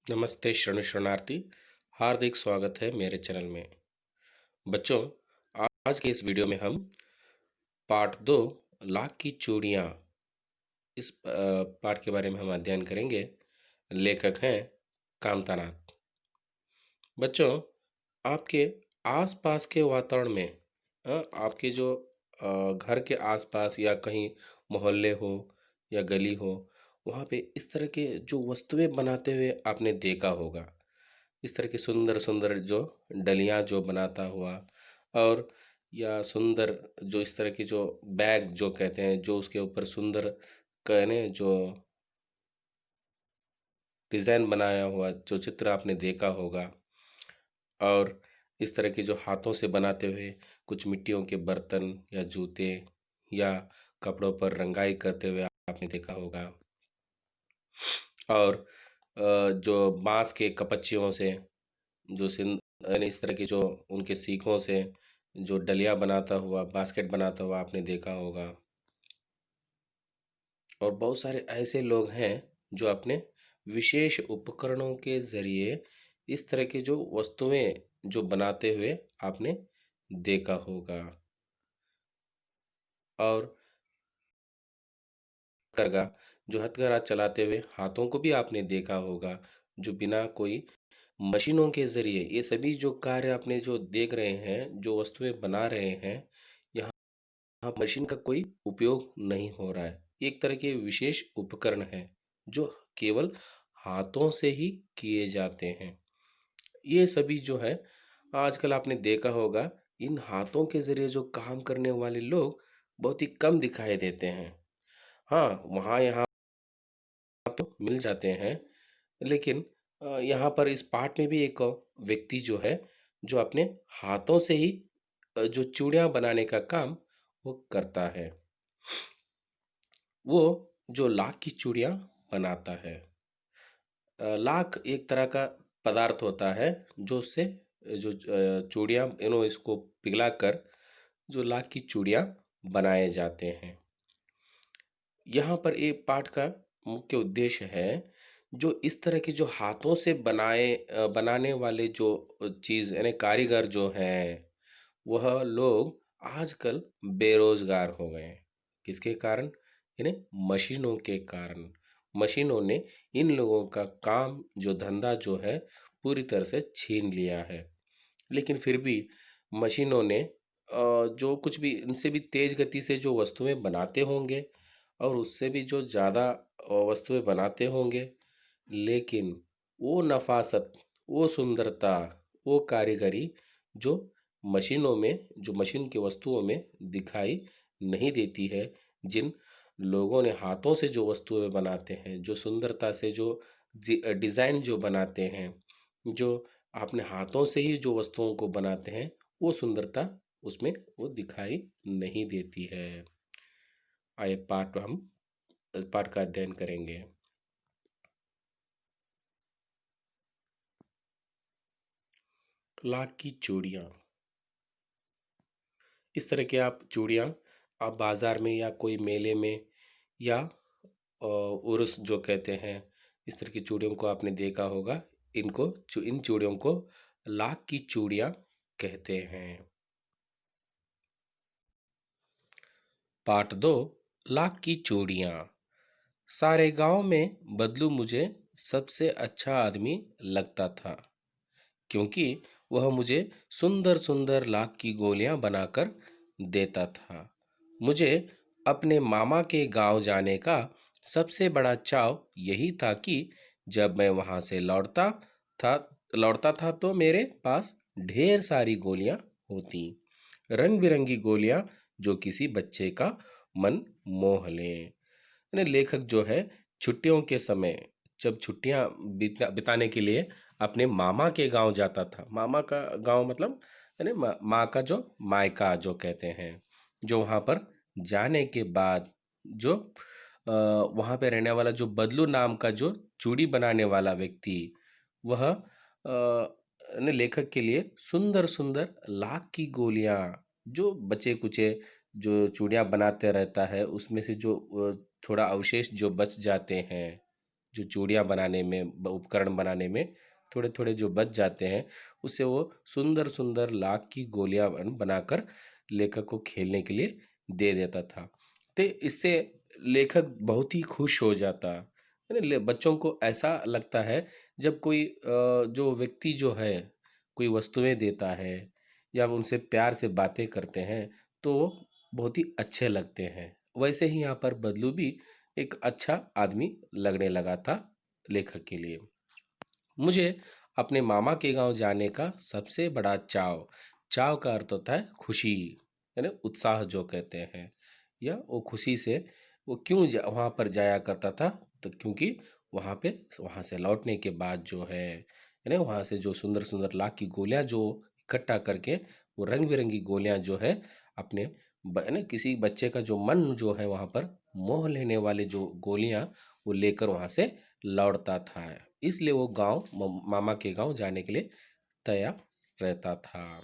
नमस्ते शरणार्थी। हार्दिक स्वागत है मेरे चैनल में। बच्चों, आज के इस वीडियो में हम पार्ट 2 लाख की चूड़ियाँ इस पाठ के बारे में हम अध्ययन करेंगे। लेखक हैं कामतानाथ। बच्चों, आपके आसपास के वातावरण में आपके जो घर के आसपास या कहीं मोहल्ले हो या गली हो, वहाँ पे इस तरह के जो वस्तुएं बनाते हुए आपने देखा होगा। इस तरह की सुंदर-सुंदर जो डलियाँ जो बनाता हुआ, और या सुंदर जो इस तरह की जो बैग जो कहते हैं, जो उसके ऊपर सुंदर कहने जो डिज़ाइन बनाया हुआ जो चित्र आपने देखा होगा। और इस तरह के जो हाथों से बनाते हुए कुछ मिट्टियों के बर्तन या जूते या कपड़ों पर रंगाई करते हुए आपने देखा होगा। और जो बाँस के कपच्चियों से जो यानी इस तरह की जो उनके सीखों से जो डलिया बनाता हुआ, बास्केट बनाता हुआ आपने देखा होगा। और बहुत सारे ऐसे लोग हैं जो अपने विशेष उपकरणों के ज़रिए इस तरह की जो वस्तुएं जो बनाते हुए आपने देखा होगा। और करगा जो हथकरघा चलाते हुए हाथों को भी आपने देखा होगा, जो बिना कोई मशीनों के ज़रिए ये सभी जो कार्य आपने जो देख रहे हैं, जो वस्तुएं बना रहे हैं, यहाँ मशीन का कोई उपयोग नहीं हो रहा है। एक तरह के विशेष उपकरण हैं जो केवल हाथों से ही किए जाते हैं। ये सभी जो है आजकल आपने देखा होगा, इन हाथों के ज़रिए जो काम करने वाले लोग बहुत ही कम दिखाई देते हैं। हाँ, वहाँ यहाँ तो मिल जाते हैं, लेकिन यहाँ पर इस पाठ में भी एक व्यक्ति जो है, जो अपने हाथों से ही जो चूड़ियाँ बनाने का काम वो करता है। वो जो लाख की चूड़ियाँ बनाता है। लाख एक तरह का पदार्थ होता है, जो उससे जो चूड़ियाँ इसको पिघलाकर जो लाख की चूड़ियाँ बनाए जाते हैं। यहाँ पर एक पाठ का मुख्य उद्देश्य है, जो इस तरह के जो हाथों से बनाने वाले जो चीज़ यानी कारीगर जो हैं, वह लोग आजकल बेरोजगार हो गए हैं। किसके कारण? यानी मशीनों के कारण। मशीनों ने इन लोगों का काम जो धंधा जो है पूरी तरह से छीन लिया है। लेकिन फिर भी मशीनों ने जो कुछ भी इनसे भी तेज गति से जो वस्तुएं बनाते होंगे, और उससे भी जो ज़्यादा वस्तुएं बनाते होंगे, लेकिन वो नफासत, वो सुंदरता, वो कारीगरी जो मशीनों में, जो मशीन की वस्तुओं में दिखाई नहीं देती है। जिन लोगों ने हाथों से जो वस्तुएं बनाते हैं, जो सुंदरता से जो डिज़ाइन जो बनाते हैं, जो अपने हाथों से ही जो वस्तुओं को बनाते हैं, वो सुंदरता उसमें वो दिखाई नहीं देती है। आइए हम पाठ का अध्ययन करेंगे। लाख की चूड़ियाँ। इस तरह के आप चूड़ियाँ आप बाज़ार में या कोई मेले में या उर्स जो कहते हैं, इस तरह की चूड़ियों को आपने देखा होगा। इन चूड़ियों को लाख की चूड़ियाँ कहते हैं। पार्ट 2 लाख की चूड़ियाँ। सारे गांव में बदलू मुझे सबसे अच्छा आदमी लगता था, क्योंकि वह मुझे सुंदर सुंदर लाख की गोलियां बनाकर देता था। मुझे अपने मामा के गांव जाने का सबसे बड़ा चाव यही था कि जब मैं वहां से था लौटता था तो मेरे पास ढेर सारी गोलियां होती, रंग बिरंगी गोलियां जो किसी बच्चे का मन मोह लें। लेखक जो है छुट्टियों के समय, जब छुट्टियां बिताने के लिए अपने मामा के गांव जाता था। मामा का गांव मतलब यानी माँ का जो मायका जो कहते हैं, जो वहां पर जाने के बाद जो वहां पे रहने वाला जो बदलू नाम का जो चूड़ी बनाने वाला व्यक्ति, वह ने लेखक के लिए सुंदर सुंदर लाख की गोलियां, जो बचे कुचे जो चूड़ियां बनाते रहता है, उसमें से जो थोड़ा अवशेष जो बच जाते हैं, जो चूड़ियाँ बनाने में, उपकरण बनाने में थोड़े थोड़े जो बच जाते हैं, उससे वो सुंदर सुंदर लाख की गोलियां बनाकर लेखक को खेलने के लिए दे देता था। तो इससे लेखक बहुत ही खुश हो जाता है ना। बच्चों को ऐसा लगता है, जब कोई जो व्यक्ति जो है कोई वस्तुएं देता है या उनसे प्यार से बातें करते हैं, तो वो बहुत ही अच्छे लगते हैं। वैसे ही यहाँ पर बदलू भी एक अच्छा आदमी लगने लगा था लेखक के लिए। मुझे अपने मामा के गांव जाने का सबसे बड़ा चाव, चाव का अर्थ होता है खुशी, यानी उत्साह जो कहते हैं, या वो खुशी से वो क्यों वहाँ पर जाया करता था, तो क्योंकि वहाँ से लौटने के बाद जो है, यानी वहाँ से जो सुंदर सुंदर लाख की गोलियाँ जो इकट्ठा करके, वो रंग बिरंगी गोलियाँ जो है अपने यानी किसी बच्चे का जो मन जो है वहाँ पर मोह लेने वाले जो गोलियाँ वो लेकर वहाँ से लौटता था। इसलिए वो गांव मामा के गांव जाने के लिए तैयार रहता था।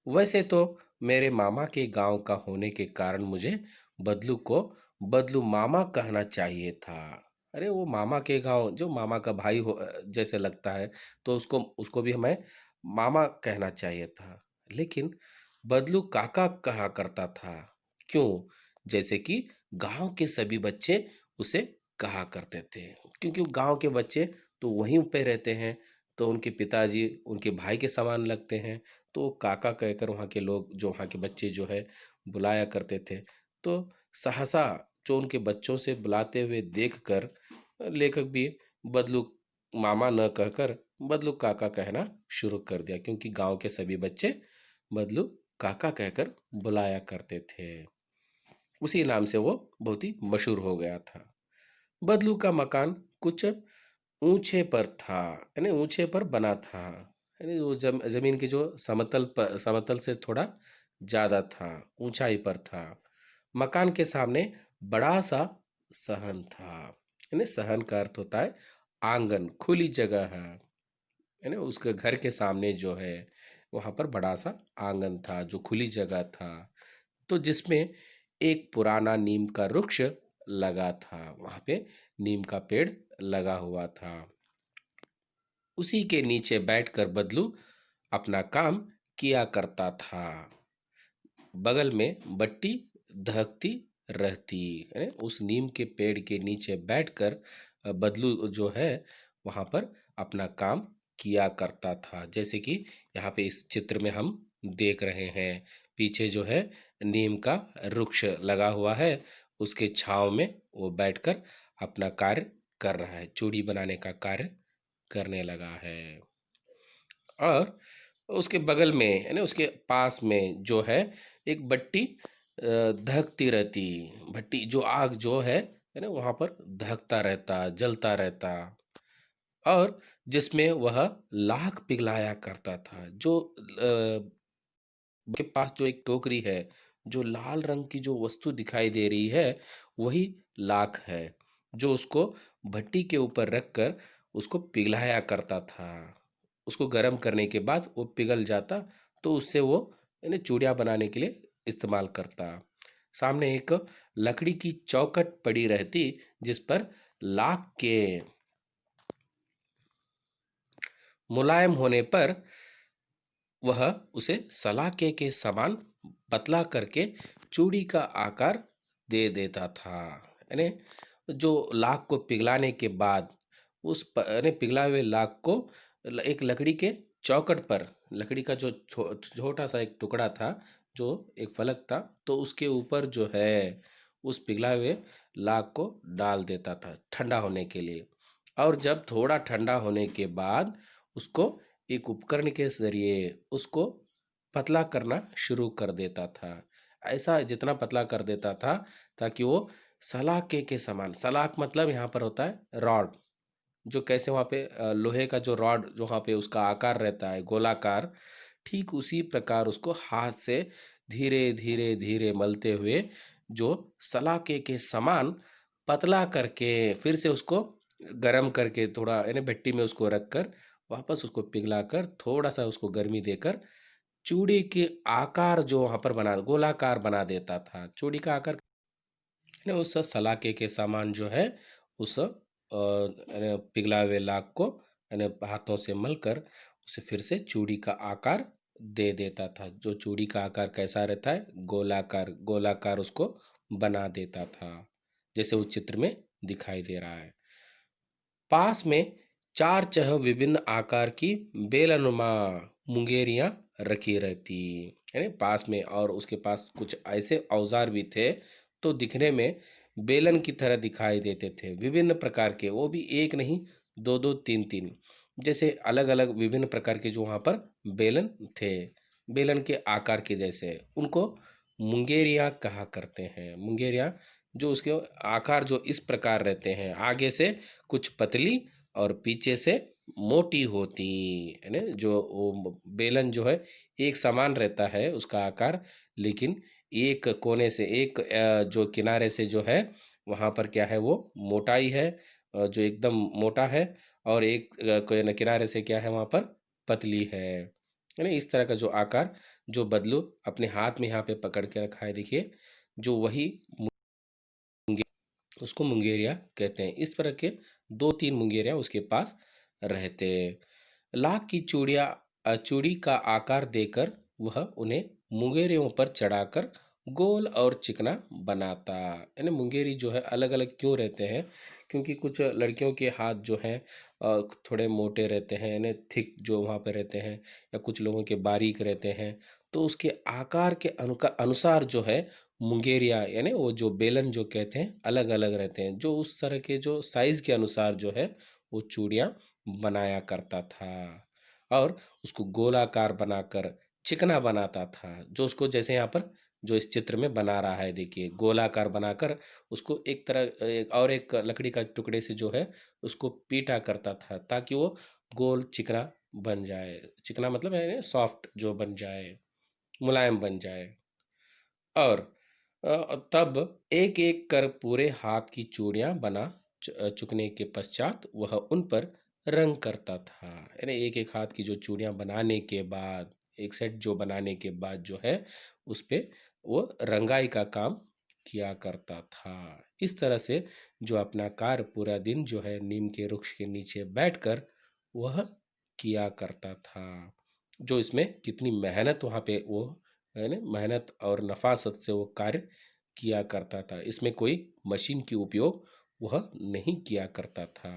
वैसे तो मेरे मामा के गांव का होने के कारण मुझे बदलू को बदलू मामा कहना चाहिए था। अरे वो मामा के गांव, जो मामा का भाई हो जैसे लगता है, तो उसको उसको भी हमें मामा कहना चाहिए था। लेकिन बदलू काका कहा करता था। क्यों? जैसे कि गांव के सभी बच्चे उसे कहा करते थे, क्योंकि गांव के बच्चे तो वहीं पे रहते हैं, तो उनके पिताजी उनके भाई के समान लगते हैं, तो काका कहकर वहाँ के लोग, जो वहाँ के बच्चे जो है बुलाया करते थे। तो सहसा जो उनके बच्चों से बुलाते हुए देखकर लेखक भी बदलू मामा न कहकर बदलू काका कहना शुरू कर दिया, क्योंकि गांव के सभी बच्चे बदलू काका कहकर बुलाया करते थे। उसी नाम से वो बहुत ही मशहूर हो गया था। बदलू का मकान कुछ ऊंचे पर था, यानी ऊंचे पर बना था, यानी वो जमीन की जो समतल से थोड़ा ज्यादा था, ऊंचाई पर था। मकान के सामने बड़ा सा सहन था, यानी सहन का अर्थ होता है आंगन, खुली जगह है ना। उसके घर के सामने जो है वहां पर बड़ा सा आंगन था, जो खुली जगह था, तो जिसमें एक पुराना नीम का वृक्ष लगा था। वहां पे नीम का पेड़ लगा हुआ था। उसी के नीचे बैठकर बदलू अपना काम किया करता था। बगल में बत्ती धधकती रहती, है उस नीम के पेड़ के नीचे बैठकर बदलू जो है वहां पर अपना काम किया करता था। जैसे कि यहाँ पे इस चित्र में हम देख रहे हैं, पीछे जो है नीम का वृक्ष लगा हुआ है, उसके छांव में वो बैठकर अपना कार्य कर रहा है, चूड़ी बनाने का कार्य करने लगा है। और उसके बगल में, यानी उसके पास में जो है एक भट्टी धकती रहती, भट्टी जो आग जो है ना, वहां पर धकता रहता, जलता रहता, और जिसमें वह लाख पिघलाया करता था। जो के पास जो एक टोकरी है, जो लाल रंग की जो वस्तु दिखाई दे रही है, वही लाख है, जो उसको भट्टी के ऊपर रखकर उसको पिघलाया करता था। उसको गर्म करने के बाद वो पिघल जाता, तो उससे वो यानी चूड़ियाँ बनाने के लिए इस्तेमाल करता। सामने एक लकड़ी की चौखट पड़ी रहती, जिस पर लाख के मुलायम होने पर वह उसे सलाके के समान पतला करके चूड़ी का आकार दे देता था। यानी जो लाख को पिघलाने के बाद यानी पिघला हुए लाख को एक लकड़ी के चौकट पर, लकड़ी का जो छोटा सा एक टुकड़ा था, जो एक फलक था, तो उसके ऊपर जो है उस पिघला हुए लाख को डाल देता था ठंडा होने के लिए। और जब थोड़ा ठंडा होने के बाद उसको एक उपकरण के जरिए उसको पतला करना शुरू कर देता था। ऐसा जितना पतला कर देता था ताकि वो सलाके के समान, सलाख मतलब यहाँ पर होता है रॉड, जो कैसे वहाँ पे लोहे का जो रॉड जो वहाँ पे उसका आकार रहता है गोलाकार, ठीक उसी प्रकार उसको हाथ से धीरे धीरे धीरे मलते हुए जो सलाके के समान पतला करके, फिर से उसको गरम करके थोड़ा यानी भट्टी में उसको रखकर वापस उसको पिघलाकर थोड़ा सा उसको गर्मी देकर चूड़ी के आकार जो वहाँ पर बना गोलाकार बना देता था। चूड़ी का आकार यानी उस सलाके के सामान जो है उस पिघला हुए लाख को हाथों से मलकर उसे फिर से चूड़ी का आकार दे देता था। जो चूड़ी का आकार कैसा रहता है? गोलाकार, गोलाकार उसको बना देता था, जैसे उस चित्र में दिखाई दे रहा है। पास में चार चह विभिन्न आकार की बेलनुमा मुंगेरियां रखी रहती है ना पास में, और उसके पास कुछ ऐसे औजार भी थे तो दिखने में बेलन की तरह दिखाई देते थे, विभिन्न प्रकार के, वो भी एक नहीं, दो दो तीन तीन, जैसे अलग अलग विभिन्न प्रकार के जो वहां पर बेलन थे, बेलन के आकार के जैसे, उनको मुंगेरियां कहा करते हैं। मुंगेरियां जो उसके आकार जो इस प्रकार रहते हैं, आगे से कुछ पतली और पीछे से मोटी होती है ना। जो वो बेलन जो है एक समान रहता है उसका आकार, लेकिन एक कोने से एक जो किनारे से जो है वहां पर क्या है, वो मोटाई है, जो एकदम मोटा है, और एक किनारे से क्या है वहां पर पतली है ना। इस तरह का जो आकार जो बदलू अपने हाथ में यहाँ पे पकड़ के रखा है, देखिए, जो वही उसको मुंगेरिया कहते हैं। इस तरह के दो तीन मुंगेरिया उसके पास रहते। लाख की चूड़ी का आकार देकर वह उन्हें मुंगेरियों पर चढ़ाकर गोल और चिकना बनाता। यानी मुंगेरी जो है अलग अलग क्यों रहते हैं? क्योंकि कुछ लड़कियों के हाथ जो हैं थोड़े मोटे रहते हैं, यानी थिक जो वहाँ पे रहते हैं, या कुछ लोगों के बारीक रहते हैं, तो उसके आकार के अनुसार जो है मुंगेरिया, यानी वो जो बेलन जो कहते हैं, अलग अलग रहते हैं, जो उस तरह के जो साइज के अनुसार जो है वो चूड़ियाँ बनाया करता था, और उसको गोलाकार बनाकर चिकना बनाता था। जो उसको जैसे यहाँ पर जो इस चित्र में बना रहा है, देखिए, गोलाकार बनाकर उसको एक तरह एक लकड़ी का टुकड़े से जो है उसको पीटा करता था, ताकि वो गोल चिकना बन जाए। चिकना मतलब है सॉफ्ट जो बन जाए, मुलायम बन जाए। और तब एक एक कर पूरे हाथ की चूड़ियां बना चुकने के पश्चात वह उन पर रंग करता था। यानी एक एक हाथ की जो चूड़ियां बनाने के बाद, एक सेट जो बनाने के बाद जो है उस पे वो रंगाई का काम किया करता था। इस तरह से जो अपना कार्य पूरा दिन जो है नीम के वृक्ष के नीचे बैठकर वह किया करता था। जो इसमें कितनी मेहनत वहाँ पे वो है ना, मेहनत और नफासत से वो कार्य किया करता था। इसमें कोई मशीन की उपयोग वह नहीं किया करता था।